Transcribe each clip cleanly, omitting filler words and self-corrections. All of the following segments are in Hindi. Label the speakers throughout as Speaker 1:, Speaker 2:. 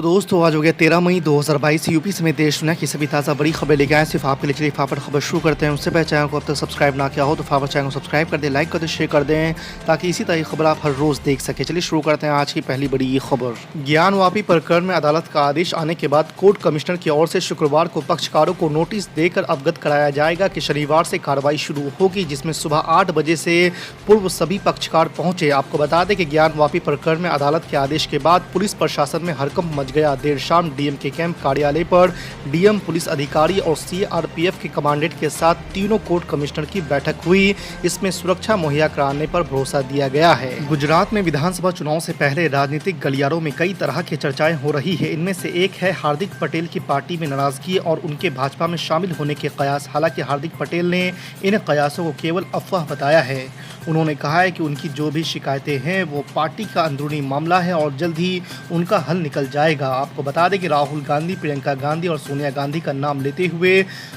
Speaker 1: तो दोस्तों आज हो गया 13 मई 2022। यूपी समेत देश दुनिया की सभी ताज़ा बड़ी खबर लेके आए सिर्फ आपके लिए। चलिए फटाफट खबर शुरू करते हैं। उससे पहले चैनल को अब तक सब्सक्राइब ना किया हो तो फटाफट चैनल को सब्सक्राइब कर दें, लाइक कर दें, शेयर कर दें ताकि इसी तरह की खबर आप हर रोज़ देख सकें। चलिए शुरू करते हैं आज की पहली बड़ी खबर। ज्ञानवापी प्रकरण में अदालत का आदेश आने के बाद कोर्ट कमिश्नर की ओर से शुक्रवार को पक्षकारों को नोटिस देकर अवगत कराया जाएगा कि शनिवार से कार्रवाई शुरू होगी, जिसमें सुबह 8 बजे से पूर्व सभी पक्षकार पहुंचे। आपको बता दें कि ज्ञानवापी प्रकरण में अदालत के आदेश के बाद पुलिस प्रशासन में हड़कंप मच गया। देर शाम डीएम के कैंप कार्यालय पर डीएम, पुलिस अधिकारी और सीआरपीएफ के कमांडेंट के साथ तीनों कोर्ट कमिश्नर की बैठक हुई। इसमें सुरक्षा मुहैया कराने पर भरोसा दिया गया है। गुजरात में विधानसभा चुनाव से पहले राजनीतिक गलियारों में कई तरह की चर्चाएं हो रही है। इनमें से एक है हार्दिक पटेल की पार्टी में नाराजगी और उनके भाजपा में शामिल होने के कयास। हालांकि हार्दिक पटेल ने इन कयासों को केवल अफवाह बताया है। उन्होंने कहा है कि उनकी जो भी शिकायतें हैं वो पार्टी का अंदरूनी मामला है और जल्द ही उनका हल निकल जाएगा। आपको बता दें कि राहुल गांधी, प्रियंका गांधी और सोनिया गांधी का नाम लेते हुए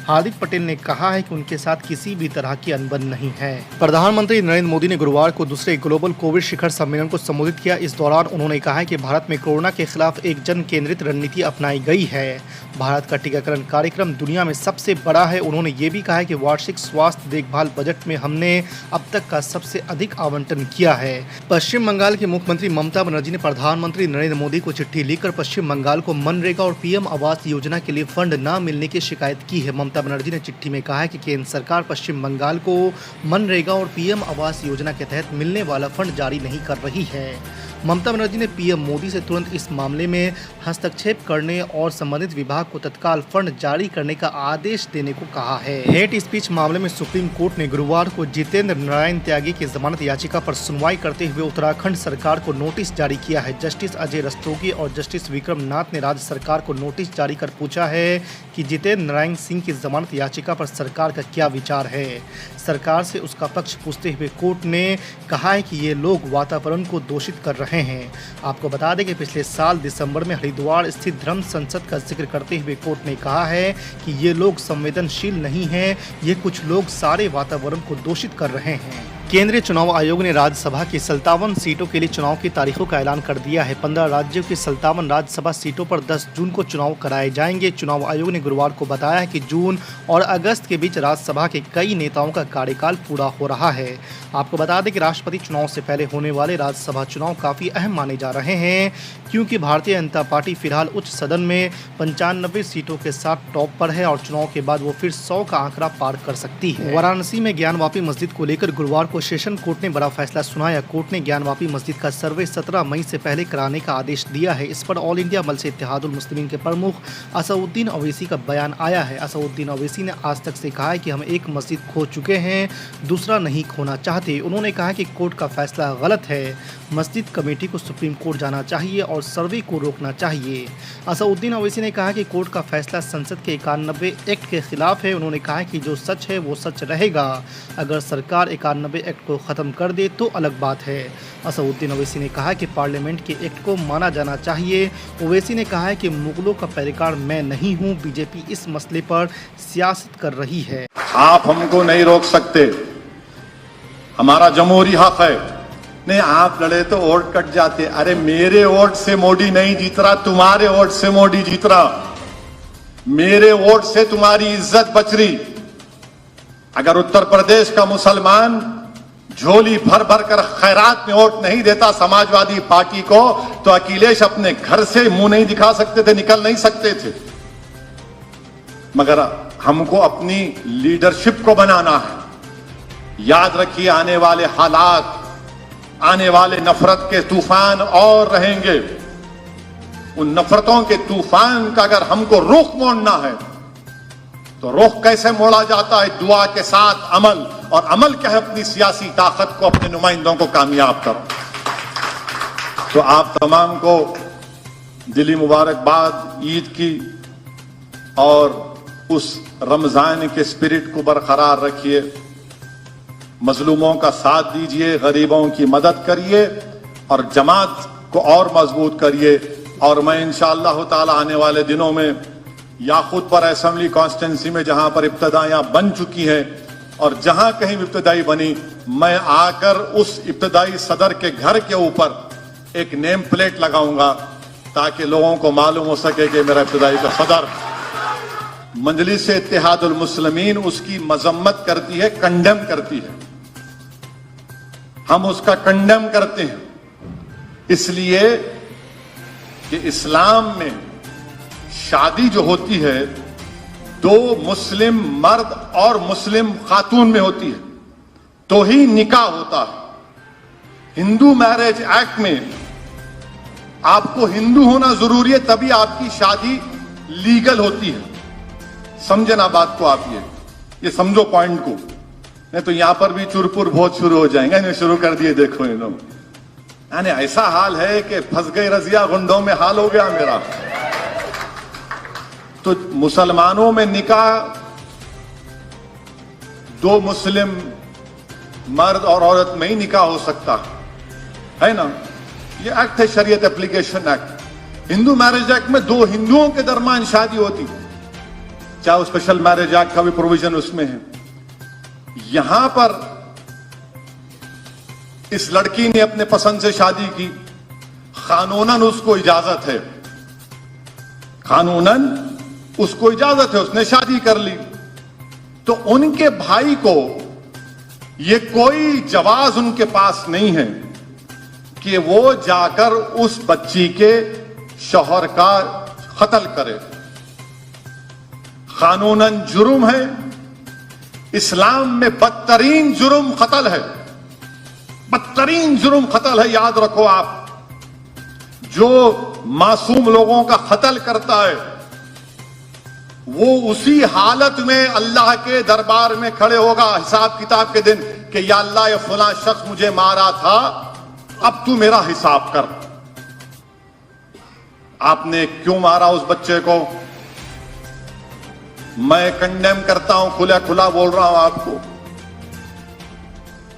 Speaker 1: हार्दिक पटेल ने कहा है कि उनके साथ किसी भी तरह की अनबन नहीं है। प्रधानमंत्री नरेंद्र मोदी ने गुरुवार को दूसरे ग्लोबल कोविड शिखर सम्मेलन को संबोधित किया। इस दौरान उन्होंने कहा है कि भारत में कोरोना के खिलाफ एक जन केंद्रित रणनीति अपनाई गई है। भारत का टीकाकरण कार्यक्रम दुनिया में सबसे बड़ा है। उन्होंने ये भी कहा है कि वार्षिक स्वास्थ्य देखभाल बजट में हमने अब तक का सबसे अधिक आवंटन किया है। पश्चिम बंगाल की मुख्यमंत्री ममता बनर्जी ने प्रधानमंत्री नरेंद्र मोदी को चिट्ठी लिखकर पश्चिम बंगाल को मनरेगा और पीएम आवास योजना के लिए फंड न मिलने की शिकायत की है। ममता बनर्जी ने चिट्ठी में कहा है कि केंद्र सरकार पश्चिम बंगाल को मनरेगा और पीएम आवास योजना के तहत मिलने वाला फंड जारी नहीं कर रही है। ममता बनर्जी ने पीएम मोदी से तुरंत इस मामले में हस्तक्षेप करने और संबंधित विभाग को तत्काल फंड जारी करने का आदेश देने को कहा है। हेट स्पीच मामले में सुप्रीम कोर्ट ने गुरुवार को जितेंद्र नारायण त्यागी की जमानत याचिका पर सुनवाई करते हुए उत्तराखंड सरकार को नोटिस जारी किया है। जस्टिस अजय रस्तोगी और जस्टिस विक्रम नाथ ने राज्य सरकार को नोटिस जारी कर पूछा है कि जितेंद्र नारायण सिंह की जमानत याचिका पर सरकार का क्या विचार है। सरकार से उसका पक्ष पूछते हुए कोर्ट ने कहा है कि ये लोग वातावरण को दूषित कर रहे हैं। आपको बता दें कि पिछले साल दिसंबर में हरिद्वार स्थित धर्म संसद का जिक्र करते हुए कोर्ट ने कहा है कि ये लोग संवेदनशील नहीं हैं, ये कुछ लोग सारे वातावरण को दूषित कर रहे हैं। केंद्रीय चुनाव आयोग ने राज्यसभा की 57 सीटों के लिए चुनाव की तारीखों का ऐलान कर दिया है। 15 राज्यों की 57 राज्यसभा सीटों पर 10 जून को चुनाव कराए जाएंगे। चुनाव आयोग ने गुरुवार को बताया है कि जून और अगस्त के बीच राज्यसभा के कई नेताओं का कार्यकाल पूरा हो रहा है। आपको बता दें कि राष्ट्रपति चुनाव से पहले होने वाले राज्यसभा चुनाव काफ़ी अहम माने जा रहे हैं, क्योंकि भारतीय जनता पार्टी फिलहाल उच्च सदन में 95 सीटों के साथ टॉप पर है और चुनाव के बाद वो फिर 100 का आंकड़ा पार कर सकती है। वाराणसी में ज्ञानवापी मस्जिद को लेकर गुरुवार को सेशन कोर्ट ने बड़ा फैसला सुनाया। कोर्ट ने ज्ञानवापी मस्जिद का सर्वे 17 मई से पहले कराने का आदेश दिया है। इस पर ऑल इंडिया मजलिस इत्तेहादुल मुस्लिमीन के प्रमुख असदुद्दीन ओवैसी का बयान आया है। असदुद्दीन ओवैसी ने आज तक से कहा है कि हम एक मस्जिद खो चुके हैं, दूसरा नहीं खोना चाहते। उन्होंने कहा कि कोर्ट का फैसला गलत है। मस्जिद कमेटी को सुप्रीम कोर्ट जाना चाहिए और सर्वे को रोकना चाहिए। असदुद्दीन ओवैसी ने कहा कि कोर्ट का फैसला संसद के 91 एक्ट के खिलाफ है। उन्होंने कहा कि जो सच है वो सच रहेगा। अगर सरकार 91 एक्ट को ख़त्म कर दे तो अलग बात है। असदुद्दीन ओवैसी ने कहा कि पार्लियामेंट के एक्ट को माना जाना चाहिए। ओवैसी ने कहा है कि मुगलों का पैरोकार मैं नहीं हूं, बीजेपी इस मसले पर सियासत कर रही है।
Speaker 2: आप हमको नहीं रोक सकते, हमारा जमहूरी हक है। नहीं, आप लड़े तो वोट कट जाते। अरे मेरे वोट से मोदी नहीं जीत रहा, तुम्हारे वोट से मोदी जीत रहा। मेरे वोट से तुम्हारी इज्जत बच रही। अगर उत्तर प्रदेश का मुसलमान झोली भर भर कर खैरात में वोट नहीं देता समाजवादी पार्टी को, तो अखिलेश अपने घर से मुंह नहीं दिखा सकते थे, निकल नहीं सकते थे। मगर हमको अपनी लीडरशिप को बनाना है। याद रखिए, आने वाले हालात, आने वाले नफरत के तूफान और रहेंगे। उन नफरतों के तूफान का अगर हमको रुख मोड़ना है तो रुख कैसे मोड़ा जाता है? दुआ के साथ अमल, और अमल क्या है? अपनी सियासी ताकत को, अपने नुमाइंदों को कामयाब करो। तो आप तमाम को दिली मुबारकबाद ईद की, और उस रमजान के स्पिरिट को बरकरार रखिए। मजलूमों का साथ दीजिए, गरीबों की मदद करिए और जमात को और मजबूत करिए। और मैं इंशाअल्लाह ताला आने वाले दिनों में याकूतपुर असेंबली कॉन्स्टिट्यूंसी में जहां पर इब्तदाइयां बन चुकी हैं और जहां कहीं इब्तदाई बनी, मैं आकर उस इब्तदाई सदर के घर के ऊपर एक नेम प्लेट लगाऊंगा ताकि लोगों को मालूम हो सके कि मेरा इब्तिदाई का सदर मजलिस इत्तेहादुल मुस्लिमीन उसकी मजम्मत करती है, कंडेम करती है। हम उसका कंडेम करते हैं इसलिए कि इस्लाम में शादी जो होती है दो मुस्लिम मर्द और मुस्लिम खातून में होती है तो ही निकाह होता है। हिंदू मैरिज एक्ट में आपको हिंदू होना जरूरी है तभी आपकी शादी लीगल होती है। समझे ना बात को आप, ये समझो पॉइंट को, नहीं तो यहां पर भी चुरपुर बहुत शुरू हो जाएंगे। इन्हें शुरू कर दिए, देखो इन लोग, यानी ऐसा हाल है कि फंस गई रजिया गुंडों में हाल हो गया मेरा। तो मुसलमानों में निकाह दो मुस्लिम मर्द और औरत में ही निकाह हो सकता है ना। ये एक्ट है शरीयत application act. Hindu marriage act में दो हिंदुओं के दरमियान शादी होती, चाहे वो स्पेशल मैरिज एक्ट का भी प्रोविजन उसमें है। यहां पर इस लड़की ने अपने पसंद से शादी की, कानूनन उसको इजाजत है, कानूनन उसको इजाजत है, उसने शादी कर ली। तो उनके भाई को ये कोई जवाज उनके पास नहीं है कि वो जाकर उस बच्ची के शौहर का कत्ल करे। कानूनन जुर्म है, इस्लाम में बदतरीन जुर्म कत्ल है, बदतरीन जुर्म कत्ल है। याद रखो आप, जो मासूम लोगों का कत्ल करता है वो उसी हालत में अल्लाह के दरबार में खड़े होगा हिसाब किताब के दिन कि या अल्लाह ये फलां शख्स मुझे मारा था, अब तू मेरा हिसाब कर। आपने क्यों मारा उस बच्चे को? मैं कंडेम करता हूं, खुला खुला बोल रहा हूं आपको।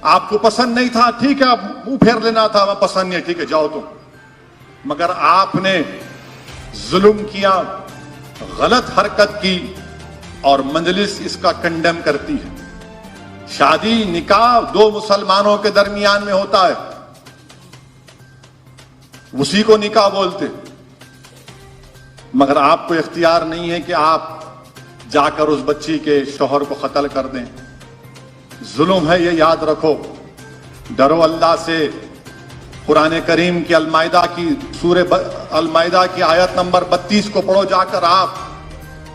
Speaker 2: आपको पसंद नहीं था, ठीक है, आप मुंह फेर लेना था, मैं पसंद नहीं है, ठीक है, जाओ तुम। मगर आपने जुल्म किया, गलत हरकत की और मजलिस इसका कंडेम करती है। शादी निकाह दो मुसलमानों के दरमियान में होता है, उसी को निकाह बोलते। मगर आपको इख्तियार नहीं है कि आप जाकर उस बच्ची के शौहर को कत्ल कर दें। जुल्म है, ये याद रखो। डरो अल्लाह से। कुरान करीम की अलमाइदा की सूरे अलमाइदा की आयत नंबर 32 को पढ़ो जाकर आप।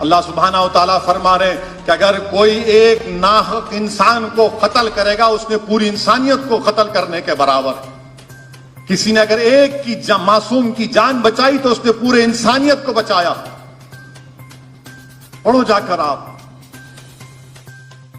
Speaker 2: अल्लाह सुब्हानहू तआला फरमा रहे कि अगर कोई एक नाहक इंसान को कत्ल करेगा उसने पूरी इंसानियत को कत्ल करने के बराबर। किसी ने अगर एक की मासूम की जान बचाई तो उसने पूरे इंसानियत को बचाया। पढ़ो जाकर आप।